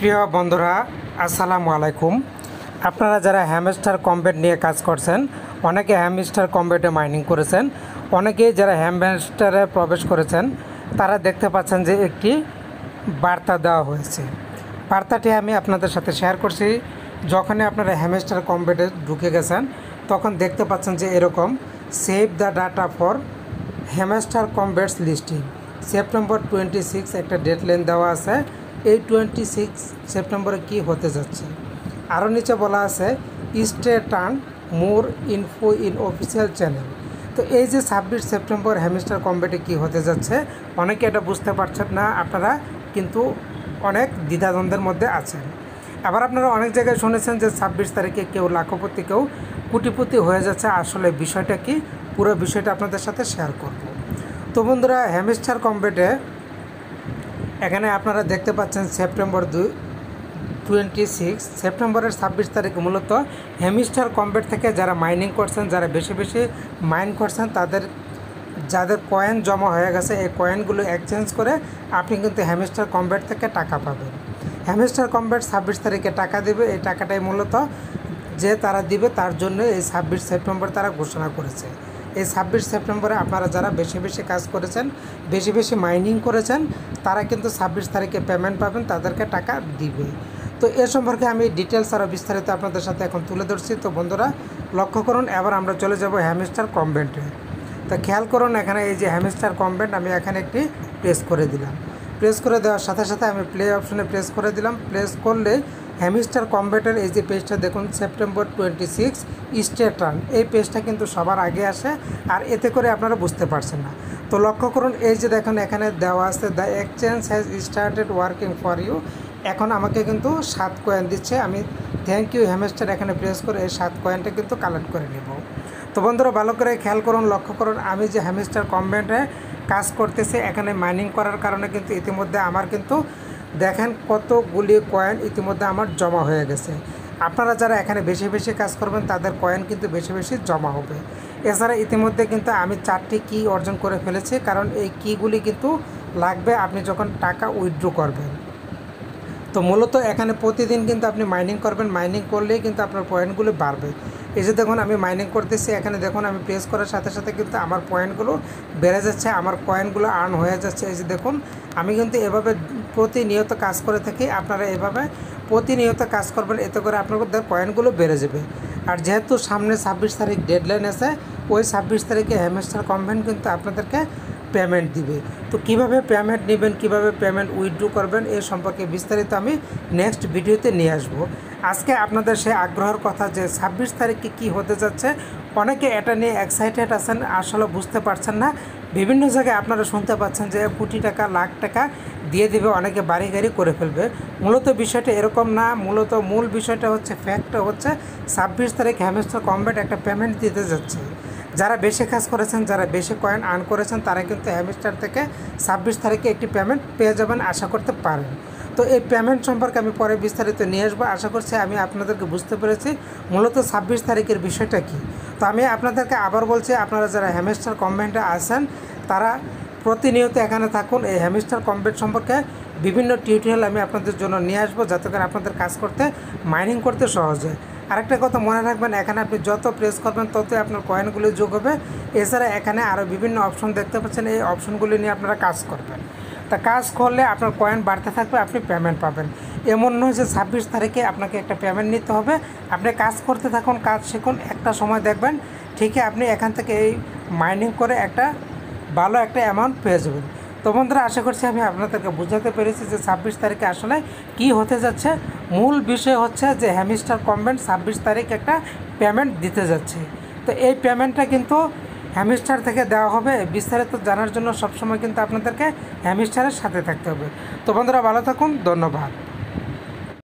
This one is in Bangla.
প্রিয় বন্ধুরা, আসসালামু আলাইকুম। আপনারা যারা হ্যামস্টার কম্বেট নিয়ে কাজ করছেন, অনেকে হ্যামস্টার কম্বেটে মাইনিং করেছেন, অনেকেই যারা হ্যামস্টারে প্রবেশ করেছেন তারা দেখতে পাচ্ছেন যে একটি বার্তা দেওয়া হয়েছে। বার্তাটি আমি আপনাদের সাথে শেয়ার করছি। যখনই আপনারা হ্যামস্টার কম্বেটে ঢুকে গেছেন তখন দেখতে পাচ্ছেন যে এরকম save the data for Hamster Kombats listing September 26 একটা ডেডলাইন দেওয়া আছে। এই 26 সেপ্টেম্বরে কি হতে যাচ্ছে, আরও নিচে বলা আছে stay turn more info in official channel. তো এই যে 26 সেপ্টেম্বর হ্যামস্টার কম্বেটে কি হতে যাচ্ছে, অনেকে এটা বুঝতে পারছেন না। আপনারা কিন্তু অনেক দ্বিধাদ্বন্দ্বের মধ্যে আছেন। আবার আপনারা অনেক জায়গায় শুনেছেন যে 26 তারিখে কেউ লাখপতি, কেউ কোটিপতি হয়ে যাচ্ছে। আসলে বিষয়টা কি, পুরো বিষয়টা আপনাদের সাথে শেয়ার করব। তো বন্ধুরা, হ্যামস্টার কম্বেটে এখানে আপনারা দেখতে পাচ্ছেন সেপ্টেম্বর 26 সেপ্টেম্বরের 26 তারিখ মূলত হ্যামস্টার কম্বেট থেকে যারা মাইনিং করছেন, যারা বেশি বেশি মাইন করছেন, যাদের কয়েন জমা হয়ে গেছে, এই কয়েনগুলো এক্সচেঞ্জ করে আপনি কিন্তু হ্যামস্টার কম্বেট থেকে টাকা পাবেন। হ্যামস্টার কম্বেট 26 তারিখে টাকা দেবে। এই টাকাটাই মূলত যে তারা দিবে তার জন্য এই 26 সেপ্টেম্বর তারা ঘোষণা করেছে। এই 26 সেপ্টেম্বরে আপনারা যারা বেশি বেশি কাজ করেছেন, বেশি বেশি মাইনিং করেছেন, তারা কিন্তু 26 তারিখে পেমেন্ট পাবেন, তাদেরকে টাকা দিবে। তো এ সম্পর্কে আমি ডিটেলস আরও বিস্তারিত আপনাদের সাথে এখন তুলে ধরছি। তো বন্ধুরা লক্ষ্য করুন, এবার আমরা চলে যাব হ্যামস্টার কম্বেটে। তো খেয়াল করুন, এখানে এই যে হ্যামস্টার কম্বেট, আমি এখানে একটি প্রেস করে দিলাম। প্রেস করে দেওয়ার সাথে সাথে আমি প্লে অপশনে প্রেস করে দিলাম। প্রেস করলে হ্যামস্টার কম্বেটের এই যে পেজটা দেখুন, সেপ্টেম্বর 26 স্টে টার্ন, এই পেজটা কিন্তু সবার আগে আসে। আর এতে করে আপনারা বুঝতে পারছেন না। তো লক্ষ্য করুন, এই যে দেখুন এখানে দেওয়া আছে the exchange has started working for you. এখন আমাকে কিন্তু 7 কয়েন দিচ্ছে। আমি থ্যাংক ইউ হ্যামস্টার এখানে প্রেস করে এই 7 কয়েনটা কিন্তু কালেক্ট করে নেব। তো বন্ধুরা ভালো করে খেয়াল করুন, লক্ষ্য করুন, আমি যে হ্যামস্টার কম্বেটে কাজ করতেছি, এখানে মাইনিং করার কারণে কিন্তু ইতিমধ্যে আমার কিন্তু দেখেন কতগুলি কয়েন ইতিমধ্যে আমার জমা হয়ে গেছে। আপনারা যারা এখানে বেশি বেশি কাজ করবেন তাদের কয়েন কিন্তু বেশি বেশি জমা হবে। এছাড়া ইতিমধ্যে কিন্তু আমি 4টি কি অর্জন করে ফেলেছি, কারণ এই কিগুলি কিন্তু লাগবে আপনি যখন টাকা উইথড্র করবেন। তো মূলত এখানে প্রতিদিন কিন্তু আপনি মাইনিং করবেন, মাইনিং করলেই কিন্তু আপনার পয়েন্টগুলো বাড়বে। এই যে দেখুন আমি মাইনিং করতেছি, এখানে দেখুন আমি প্রেস করার সাথে সাথে কিন্তু আমার পয়েন্টগুলো বেড়ে যাচ্ছে, আমার কয়েনগুলো আর্ন হয়ে যাচ্ছে। এই যে দেখুন আমি কিন্তু এভাবে প্রতিনিয়ত কাজ করে থাকি। আপনারা এভাবে প্রতিনিয়ত কাজ করবেন, এতে করে আপনাদের কয়েনগুলো বেড়ে যাবে। আর যেহেতু সামনে 26 তারিখ ডেডলাইন আছে, ওই 26 তারিখে হ্যামস্টার কম্বেট কিন্তু আপনাদেরকে পেমেন্ট দিবে। তো কিভাবে পেমেন্ট নেবেন, কিভাবে পেমেন্ট উইথড্র করবেন, এই সম্পর্কে বিস্তারিত আমি নেক্সট ভিডিওতে নিয়ে আসব। আজকে আপনাদের সে আগ্রহের কথা যে 26 তারিখে কি হতে যাচ্ছে, অনেকে এটা নিয়ে এক্সাইটেড আছেন, আসলে বুঝতে পারছেন না। বিভিন্ন জায়গায় আপনারা শুনতে পাচ্ছেন যে কোটি টাকা, লাখ টাকা দিয়ে দেবে, অনেকে বাড়ি গাড়ি করে ফেলবে। মূলত বিষয়টা এরকম না। মূল বিষয়টা হচ্ছে, ফ্যাক্টটা হচ্ছে 26 তারিখ হ্যামস্টার কম্বেট একটা পেমেন্ট দিতে যাচ্ছে। যারা বেশি কাজ করেছেন, যারা বেশি কয়েন আর্ন করেছেন, তারা কিন্তু হ্যামস্টার থেকে 26 তারিখে একটি পেমেন্ট পেয়ে যাবেন, আশা করতে পারেন। তো এই পেমেন্ট সম্পর্কে আমি পরে বিস্তারিত নিয়ে আসবো। আশা করছি আমি আপনাদেরকে বুঝতে পেরেছি মূলত 26 তারিখের বিষয়টা কি। তো আমি আপনাদেরকে আবার বলছি, আপনারা যারা হ্যামস্টার কম্বেটে আছেন তারা প্রতিনিয়ত এখানে থাকুন। এই হ্যামস্টার কম্বেট সম্পর্কে বিভিন্ন টিউটোরিয়াল আমি আপনাদের জন্য নিয়ে আসবো, যাতে করে আপনাদের কাজ করতে, মাইনিং করতে সহজ হয়। আরেকটা কথা মনে রাখবেন, এখানে আপনি যত প্রেস করবেন ততই আপনার কয়েনগুলি যোগ হবে। এছাড়া এখানে আরও বিভিন্ন অপশন দেখতে পাচ্ছেন, এই অপশনগুলি নিয়ে আপনারা কাজ করবেন। তা কাজ করলে আপনার কয়েন বাড়তে থাকবে, আপনি পেমেন্ট পাবেন। এমন নয় যে 26 তারিখে আপনাকে একটা পেমেন্ট নিতে হবে। আপনি কাজ করতে থাকুন, কাজ শিখুন, একটা সময় দেখবেন ঠিকই আপনি এখান থেকে এই মাইনিং করে একটা ভালো একটা অ্যামাউন্ট পেয়ে যাবেন। তো বন্ধুরা আশা করছি আমি আপনাদেরকে বোঝাতে পেরেছি যে 26 তারিখে আসলে কি হতে যাচ্ছে। মূল বিষয় হচ্ছে যে হ্যামস্টার কম্বেট 26 তারিখ একটা পেমেন্ট দিতে যাচ্ছে। তো এই পেমেন্টটা কিন্তু হ্যামস্টার থেকে দেওয়া হবে। বিস্তারিত জানার জন্য সবসময় কিন্তু আপনাদেরকে হ্যামস্টারের সাথে থাকতে হবে। তো বন্ধুরা ভালো থাকুন, ধন্যবাদ।